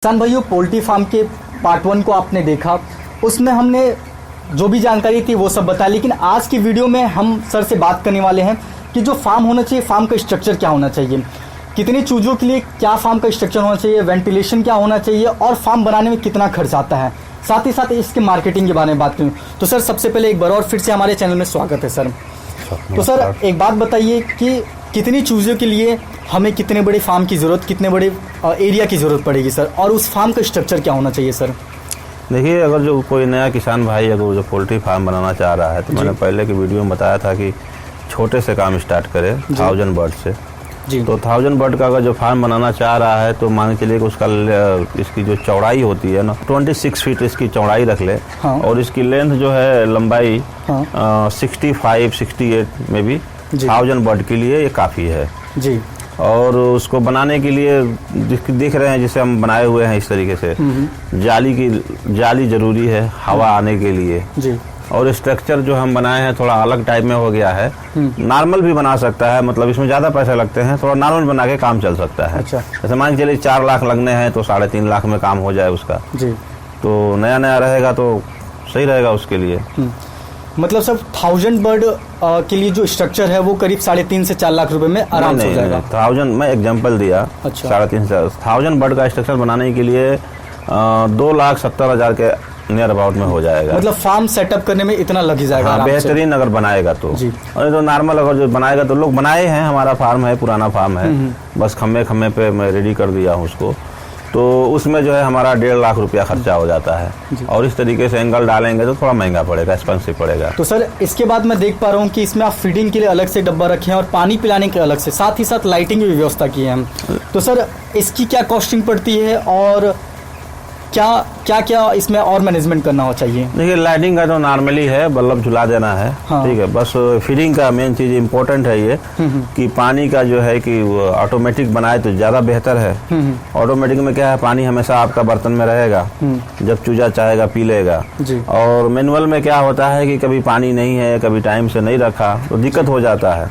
किसान भाइयों, poultry farm के पार्ट 1 को आपने देखा, उसमें हमने जो भी जानकारी थी वो सब बताया। लेकिन आज की वीडियो में हम सर से बात करने वाले हैं कि जो फार्म होना चाहिए, फार्म का स्ट्रक्चर क्या होना चाहिए, कितने चूजों के लिए क्या फार्म का स्ट्रक्चर होना चाहिए, वेंटिलेशन क्या होना चाहिए और फार्म बनाने में कितना खर्च आता है, साथ ही साथ इसके मार्केटिंग के बारे में बात करूँ। तो सर, सबसे पहले एक बार और फिर से हमारे चैनल में स्वागत है सर। तो सर, एक बात बताइए कि कितनी चूजों के लिए हमें कितने बड़े फार्म की ज़रूरत, कितने बड़े एरिया की ज़रूरत पड़ेगी सर, और उस फार्म का स्ट्रक्चर क्या होना चाहिए सर? देखिए, अगर जो कोई नया किसान भाई अगर जो पोल्ट्री फार्म बनाना चाह रहा है तो मैंने पहले की वीडियो में बताया था कि छोटे से काम स्टार्ट करे 1000 बर्ड से। जी। तो 1000 बर्ड का अगर जो फार्म बनाना चाह रहा है तो मान के चलिए कि उसका इसकी जो चौड़ाई होती है ना 26 फीट इसकी चौड़ाई रख ले। हाँ। और इसकी लेंथ जो है लंबाई 65-68 में भी 1000 बर्ड के लिए ये काफ़ी है जी। और उसको बनाने के लिए दिख रहे हैं जिसे हम बनाए हुए हैं इस तरीके से, जाली जरूरी है हवा आने के लिए जी। और स्ट्रक्चर जो हम बनाए हैं थोड़ा अलग टाइप में हो गया है। नॉर्मल भी बना सकता है, मतलब इसमें ज़्यादा पैसे लगते हैं, थोड़ा नॉर्मल बना के काम चल सकता है। अच्छा। जैसे मान के चलिए 4 लाख लगने हैं तो 3.5 लाख में काम हो जाए उसका जी। तो नया रहेगा तो सही रहेगा उसके लिए। मतलब सब 1000 बर्ड के लिए जो स्ट्रक्चर है वो करीब 3.5 से 4 लाख रुपए में आराम से हो जाएगा। 1000 मैं एग्जांपल दिया। अच्छा। 3.5 से 1000 बर्ड का स्ट्रक्चर बनाने के लिए 2,70,000 के नियर अबाउट में हो जाएगा। मतलब फार्म सेटअप करने में इतना लग ही जाएगा। हाँ, बेहतरीन अगर बनाएगा तो जी। और तो नॉर्मल अगर जो बनाएगा तो लोग बनाए हैं, हमारा फार्म है, पुराना फार्म है, बस खम्मे पे मैं रेडी कर दिया हूँ उसको, तो उसमें जो है हमारा 1.5 लाख रुपया खर्चा हो जाता है। और इस तरीके से एंगल डालेंगे तो थोड़ा महंगा पड़ेगा, एक्सपेंसिव पड़ेगा। तो सर, इसके बाद मैं देख पा रहा हूँ कि इसमें आप फीडिंग के लिए अलग से डब्बा रखे हैं और पानी पिलाने के अलग से, साथ ही साथ लाइटिंग की व्यवस्था की है हम। तो सर, इसकी क्या कॉस्टिंग पड़ती है और क्या इसमें और मैनेजमेंट करना हो चाहिए? देखिए, लाइटिंग का तो नॉर्मली है, बल्ब झुला देना है। हाँ। ठीक है, बस फीडिंग का मेन चीज इम्पोर्टेंट है ये कि पानी का जो है कि ऑटोमेटिक बनाए तो ज्यादा बेहतर है। ऑटोमेटिक में क्या है, पानी हमेशा आपका बर्तन में रहेगा, जब चूजा चाहेगा पी लेगा। और मैनुअल में क्या होता है कि कभी पानी नहीं है, कभी टाइम से नहीं रखा तो दिक्कत हो जाता है।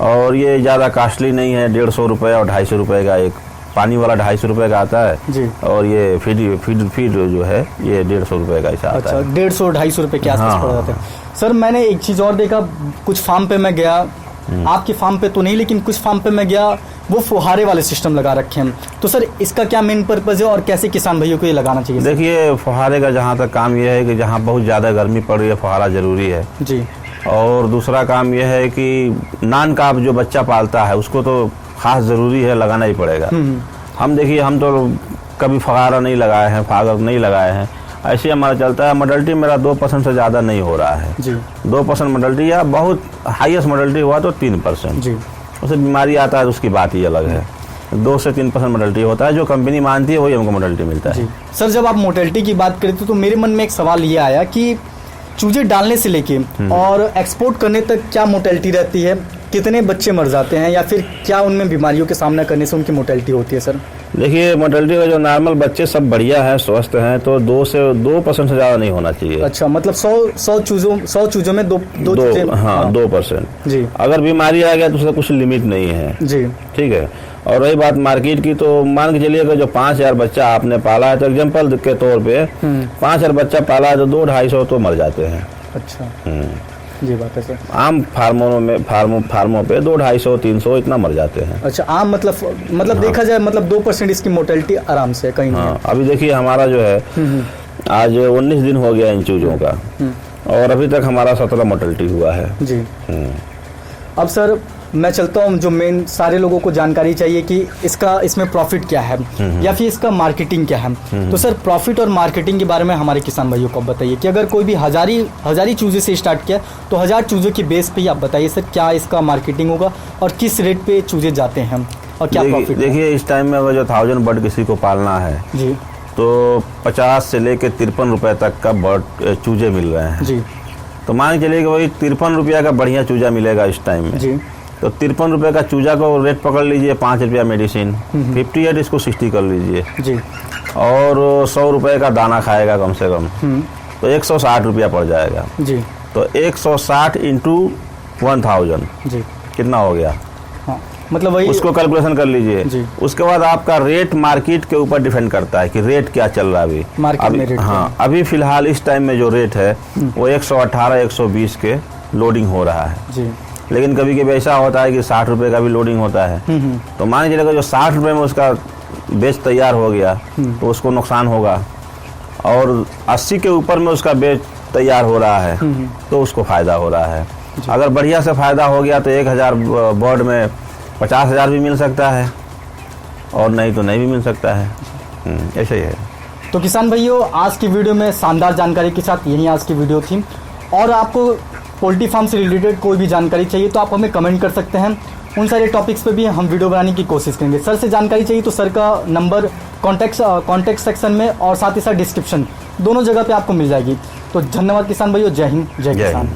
और ये ज्यादा कॉस्टली नहीं है, 150 रुपये और 250 रुपये का एक पानी वाला 250 रुपये का आता है जी। और ये फीड जो है ये 150 रुपये का ऐसा आता है। 150-250 रुपये के आसपास पड़ जाता है। सर, मैंने एक चीज़ और देखा, कुछ फार्म पे मैं गया, आपके फार्म पे तो नहीं लेकिन कुछ फार्म पे मैं गया, वो फुहारे वाले सिस्टम लगा रखे हैं। तो सर, इसका क्या मेन पर्पज है और कैसे किसान भाइयों को ये लगाना चाहिए? देखिए, फुहारे का जहाँ तक काम ये है कि जहाँ बहुत ज़्यादा गर्मी पड़ रही है फुहारा ज़रूरी है जी। और दूसरा काम यह है कि नान का जो बच्चा पालता है उसको तो खास जरूरी है, लगाना ही पड़ेगा। हम देखिए, हम तो कभी फुहारा नहीं लगाए हैं, फागर नहीं लगाए हैं, ऐसे हमारा चलता है। मॉडलिटी मेरा 2% से ज़्यादा नहीं हो रहा है जी। 2% मॉडलिटी, या बहुत हाईएस्ट मॉडलिटी हुआ तो 3% जी। उसे बीमारी आता है तो उसकी बात ही अलग है। 2 से 3% मॉडलिटी होता है, जो कंपनी मानती है वही हमको मॉडलिटी मिलता है। सर, जब आप मोर्टेलिटी की बात करते तो मेरे मन में एक सवाल ये आया कि चूजे डालने से लेके और एक्सपोर्ट करने तक क्या मोर्टेलिटी रहती है, कितने बच्चे मर जाते हैं, या फिर क्या उनमें बीमारियों के सामना करने से उनकी मोर्टेलिटी होती है सर? देखिए, मोर्टेलिटी का जो नॉर्मल बच्चे सब बढ़िया है, स्वस्थ हैं, तो 2% से ज़्यादा नहीं होना चाहिए। अच्छा, मतलब 100 चूजों में 2 हाँ, 2% जी। अगर बीमारी आ गया तो उसका कुछ लिमिट नहीं है जी। ठीक है। और रही बात मार्केट की, तो मान के चलिए अगर जो 5000 बच्चा आपने पाला है, तो एग्जाम्पल के तौर पे 5000 बच्चा पाला है तो 200-250 तो मर जाते हैं। अच्छा जी, बात है सर। आम फार्मों पे 200-250-300 इतना मर जाते हैं। अच्छा, आम मतलब हाँ। देखा जाए मतलब 2% इसकी मोर्टेलिटी आराम से कहीं हाँ। अभी देखिए, हमारा जो है आज 19 दिन हो गया इन चूजों का, और अभी तक हमारा 17 मोर्टेलिटी हुआ है जी। अब सर, मैं चलता हूँ, जो मेन सारे लोगों को जानकारी चाहिए कि इसमें प्रॉफिट क्या है या फिर इसका मार्केटिंग क्या है। तो सर, प्रॉफिट और मार्केटिंग के बारे में हमारे किसान भाइयों को बताइए कि अगर कोई भी हजारी चूजे से स्टार्ट किया तो 1000 चूजों के बेस पे आप बताइए सर, क्या इसका मार्केटिंग होगा और किस रेट पे चूजे जाते हैं और क्या प्रॉफिट? देखिए, इस टाइम में अगर जो 1000 बर्ड किसी को पालना है जी, तो 50 से लेके 53 रुपये तक का बर्ड चूजे मिल रहे हैं जी। तो मान के चलिए कि वही 53 रुपया का बढ़िया चूजा मिलेगा इस टाइम में जी। तो 53 रुपये का चूजा को रेट पकड़ लीजिए, 5 रुपया मेडिसिन, 58 इसको 60 कर लीजिए जी। और 100 रुपये का दाना खाएगा कम से कम, तो 160 रुपया पड़ जाएगा जी। तो 160 × 1000 जी, कितना हो गया? हाँ, मतलब वही उसको कैलकुलेशन कर जी। लीजिए। उसके बाद आपका रेट मार्केट के ऊपर डिपेंड करता है कि रेट क्या चल रहा है अभी मार्केट में रेट हाँ, अभी फिलहाल इस टाइम में जो रेट है वो 118 120 के लोडिंग हो रहा है जी। लेकिन कभी कभी ऐसा होता है कि 60 रुपए का भी लोडिंग होता है। तो मान लीजिए अगर जो 60 रुपए में उसका बेच तैयार हो गया तो उसको नुकसान होगा, और 80 के ऊपर में उसका बेच तैयार हो रहा है तो उसको फायदा हो रहा है। अगर बढ़िया से फायदा हो गया तो 1000 बोर्ड में 50,000 भी मिल सकता है, और नहीं तो नहीं भी मिल सकता है। ऐसे ही है। तो किसान भाइयों, आज की वीडियो में शानदार जानकारी के साथ यही आज की वीडियो थी। और आपको पोल्ट्री फार्म से रिलेटेड कोई भी जानकारी चाहिए तो आप हमें कमेंट कर सकते हैं। उन सारे टॉपिक्स पे भी हम वीडियो बनाने की कोशिश करेंगे। सर से जानकारी चाहिए तो सर का नंबर कॉन्टैक्ट सेक्शन में और साथ ही साथ डिस्क्रिप्शन दोनों जगह पे आपको मिल जाएगी। तो धन्यवाद किसान भाइयों, जय हिंद, जय किसान।